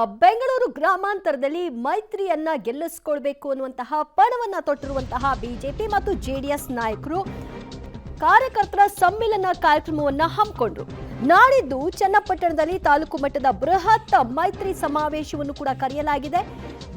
ಬೆಂಗಳೂರು ಗ್ರಾಮಾಂತರದಲ್ಲಿ ಮೈತ್ರಿಯನ್ನ ಗೆಲ್ಲಿಸಿಕೊಳ್ಳಬೇಕು ಅನ್ನುವಂತಹ ಪಣವನ್ನ ತೊಟ್ಟಿರುವಂತಹ ಬಿಜೆಪಿ ಮತ್ತು ಜೆಡಿಎಸ್ ನಾಯಕರು ಕಾರ್ಯಕರ್ತರ ಸಮ್ಮಿಲನ ಕಾರ್ಯಕ್ರಮವನ್ನ ಹಮ್ಮಿಕೊಂಡ್ರು. ನಾಡಿದ್ದು ಚನ್ನಪಟ್ಟಣದಲ್ಲಿ ತಾಲೂಕು ಮಟ್ಟದ ಬೃಹತ್ ಮೈತ್ರಿ ಸಮಾವೇಶವನ್ನು ಕೂಡ ಕರೆಯಲಾಗಿದೆ.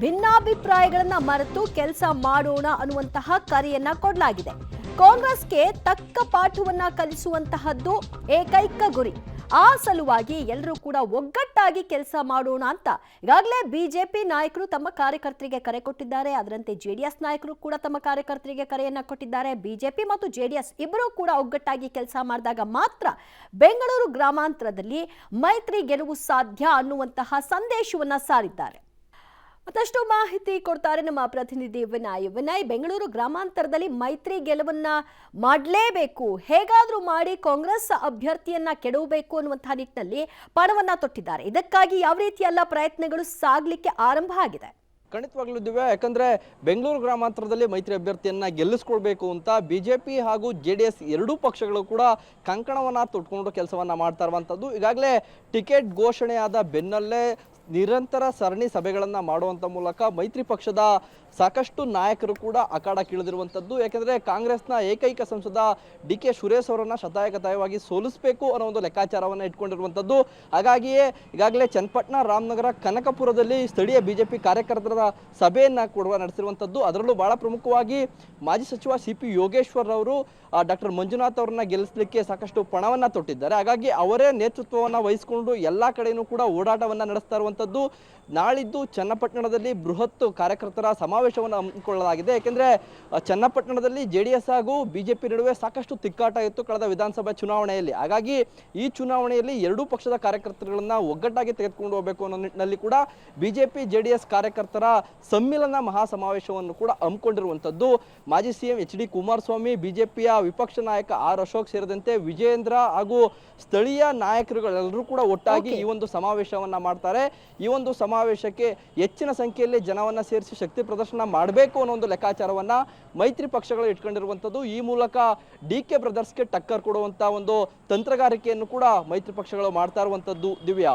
ಭಿನ್ನಾಭಿಪ್ರಾಯಗಳನ್ನ ಮರೆತು ಕೆಲಸ ಮಾಡೋಣ ಅನ್ನುವಂತಹ ಕರೆಯನ್ನ ಕೊಡಲಾಗಿದೆ. ಕಾಂಗ್ರೆಸ್ಗೆ ತಕ್ಕ ಪಾಠವನ್ನ ಕಲಿಸುವಂತಹದ್ದು ಏಕೈಕ ಗುರಿ. ಆ ಸಲುವಾಗಿ ಎಲ್ಲರೂ ಕೂಡ ಒಗ್ಗಟ್ಟಾಗಿ ಕೆಲಸ ಮಾಡೋಣ ಅಂತ ಈಗಾಗಲೇ ಬಿಜೆಪಿ ನಾಯಕರು ತಮ್ಮ ಕಾರ್ಯಕರ್ತರಿಗೆ ಕರೆ ಕೊಟ್ಟಿದ್ದಾರೆ. ಅದರಂತೆ ಜೆಡಿಎಸ್ ನಾಯಕರು ಕೂಡ ತಮ್ಮ ಕಾರ್ಯಕರ್ತರಿಗೆ ಕರೆಯನ್ನ ಕೊಟ್ಟಿದ್ದಾರೆ. ಬಿಜೆಪಿ ಮತ್ತು ಜೆಡಿಎಸ್ ಇಬ್ಬರೂ ಕೂಡ ಒಗ್ಗಟ್ಟಾಗಿ ಕೆಲಸ ಮಾಡಿದಾಗ ಮಾತ್ರ ಬೆಂಗಳೂರು ಗ್ರಾಮಾಂತರದಲ್ಲಿ ಮೈತ್ರಿ ಗೆಲುವು ಸಾಧ್ಯ ಅನ್ನುವಂತಹ ಸಂದೇಶವನ್ನ ಸಾರಿದ್ದಾರೆ. ಮತ್ತಷ್ಟು ಮಾಹಿತಿ ಕೊಡ್ತಾರೆ ನಮ್ಮ ಪ್ರತಿನಿಧಿ ವಿನಯ್. ಬೆಂಗಳೂರು ಗ್ರಾಮಾಂತರದಲ್ಲಿ ಮೈತ್ರಿ ಗೆಲುವನ್ನ ಮಾಡಲೇಬೇಕು, ಹೇಗಾದ್ರೂ ಮಾಡಿ ಕಾಂಗ್ರೆಸ್ ಅಭ್ಯರ್ಥಿಯನ್ನ ಕೆಡವಬೇಕು ಅನ್ನುವಂತಹ ನಿಟ್ಟಿನಲ್ಲಿ ಪಣವನ್ನ ತೊಟ್ಟಿದ್ದಾರೆ. ಇದಕ್ಕಾಗಿ ಯಾವ ರೀತಿಯೆಲ್ಲ ಪ್ರಯತ್ನಗಳು ಸಾಗಲಿಕ್ಕೆ ಆರಂಭ ಆಗಿದೆ? ಖಂಡಿತವಾಗ್ಲೂ ದಿವ್ಯಾ, ಯಾಕಂದ್ರೆ ಬೆಂಗಳೂರು ಗ್ರಾಮಾಂತರದಲ್ಲಿ ಮೈತ್ರಿ ಅಭ್ಯರ್ಥಿಯನ್ನ ಗೆಲ್ಲಿಸ್ಕೊಳ್ಬೇಕು ಅಂತ ಬಿಜೆಪಿ ಹಾಗೂ ಜೆಡಿಎಸ್ ಎರಡೂ ಪಕ್ಷಗಳು ಕೂಡ ಕಂಕಣವನ್ನ ತೊಟ್ಕೊಂಡು ಕೆಲಸವನ್ನ ಮಾಡ್ತಾ ಇರುವಂತದ್ದು. ಈಗಾಗಲೇ ಟಿಕೆಟ್ ಘೋಷಣೆಯಾದ ಬೆನ್ನಲ್ಲೇ ನಿರಂತರ ಸರಣಿ ಸಭೆಗಳನ್ನ ಮಾಡುವಂತ ಮೂಲಕ ಮೈತ್ರಿ ಪಕ್ಷದ ಸಾಕಷ್ಟು ನಾಯಕರು ಕೂಡ ಅಖಾಡಕ್ಕಿಳಿದಿರುವಂಥದ್ದು. ಯಾಕೆಂದರೆ ಕಾಂಗ್ರೆಸ್ನ ಏಕೈಕ ಸಂಸದ ಡಿ.ಕೆ. ಸುರೇಶ್ ಅವರನ್ನು ಶತಾಯಗತಾಯವಾಗಿ ಸೋಲಿಸಬೇಕು ಅನ್ನೋ ಒಂದು ಲೆಕ್ಕಾಚಾರವನ್ನು ಇಟ್ಕೊಂಡಿರುವಂಥದ್ದು. ಹಾಗಾಗಿಯೇ ಈಗಾಗಲೇ ಚನ್ನಪಟ್ಟಣ, ರಾಮನಗರ, ಕನಕಪುರದಲ್ಲಿ ಸ್ಥಳೀಯ ಬಿಜೆಪಿ ಕಾರ್ಯಕರ್ತರ ಸಭೆಯನ್ನು ಕೂಡ ನಡೆಸಿರುವಂಥದ್ದು. ಅದರಲ್ಲೂ ಬಹಳ ಪ್ರಮುಖವಾಗಿ ಮಾಜಿ ಸಚಿವ ಸಿ.ಪಿ. ಯೋಗೇಶ್ವರ್ ಅವರು ಡಾಕ್ಟರ್ ಮಂಜುನಾಥ್ ಅವರನ್ನ ಗೆಲ್ಲಿಸಲಿಕ್ಕೆ ಸಾಕಷ್ಟು ಪಣವನ್ನು ತೊಟ್ಟಿದ್ದಾರೆ. ಹಾಗಾಗಿ ಅವರೇ ನೇತೃತ್ವವನ್ನು ವಹಿಸಿಕೊಂಡು ಎಲ್ಲ ಕಡೆಯೂ ಕೂಡ ಓಡಾಟವನ್ನು ನಡೆಸ್ತಾ ಇರುವಂಥದ್ದು. ನಾಳಿದ್ದು ಚನ್ನಪಟ್ಟಣದಲ್ಲಿ ಬೃಹತ್ ಕಾರ್ಯಕರ್ತರ ಸಮಾವೇಶವನ್ನು ಹಮ್ಮಿಕೊಳ್ಳಲಾಗಿದೆ. ಯಾಕೆಂದರೆ ಚನ್ನಪಟ್ಟಣದಲ್ಲಿ ಜೆಡಿಎಸ್ ಹಾಗೂ ಬಿಜೆಪಿ ನಡುವೆ ಸಾಕಷ್ಟು ತಿಕ್ಕಾಟ ಇತ್ತು ಕಳೆದ ವಿಧಾನಸಭಾ ಚುನಾವಣೆಯಲ್ಲಿ. ಹಾಗಾಗಿ ಈ ಚುನಾವಣೆಯಲ್ಲಿ ಎರಡೂ ಪಕ್ಷದ ಕಾರ್ಯಕರ್ತರುಗಳನ್ನ ಒಗ್ಗಟ್ಟಾಗಿ ತೆಗೆದುಕೊಂಡು ಹೋಗಬೇಕು ಅನ್ನೋ ನಿಟ್ಟಿನಲ್ಲಿ ಕೂಡ ಬಿಜೆಪಿ ಜೆಡಿಎಸ್ ಕಾರ್ಯಕರ್ತರ ಸಮ್ಮಿಲನ ಮಹಾ ಸಮಾವೇಶವನ್ನು ಕೂಡ ಹಮ್ಮಿಕೊಂಡಿರುವಂಥದ್ದು. ಮಾಜಿ ಸಿಎಂ ಎಚ್.ಡಿ. ಕುಮಾರಸ್ವಾಮಿ, ಬಿಜೆಪಿಯ ವಿಪಕ್ಷ ನಾಯಕ ಆರ್ ಅಶೋಕ್ ಸೇರಿದಂತೆ ವಿಜಯೇಂದ್ರ ಹಾಗೂ ಸ್ಥಳೀಯ ನಾಯಕರುಗಳೆಲ್ಲರೂ ಕೂಡ ಒಟ್ಟಾಗಿ ಈ ಒಂದು ಸಮಾವೇಶವನ್ನ ಮಾಡ್ತಾರೆ. ಈ ಒಂದು ಸಮಾವೇಶಕ್ಕೆ ಹೆಚ್ಚಿನ ಸಂಖ್ಯೆಯಲ್ಲಿ ಜನವನ್ನ ಸೇರಿಸಿ ಶಕ್ತಿ ಪ್ರದರ್ಶನ ಮಾಡಬೇಕು ಅನ್ನೋ ಒಂದು ಲೆಕ್ಕಾಚಾರವನ್ನ ಮೈತ್ರಿ ಪಕ್ಷಗಳು ಇಟ್ಕೊಂಡಿರುವಂಥದ್ದು. ಈ ಮೂಲಕ ಡಿ.ಕೆ. ಬ್ರದರ್ಸ್ಗೆ ಟಕ್ಕರ್ ಕೊಡುವಂತ ಒಂದು ತಂತ್ರಗಾರಿಕೆಯನ್ನು ಕೂಡ ಮೈತ್ರಿ ಪಕ್ಷಗಳು ಮಾಡ್ತಾ ಇರುವಂಥದ್ದು. ದಿವ್ಯಾ.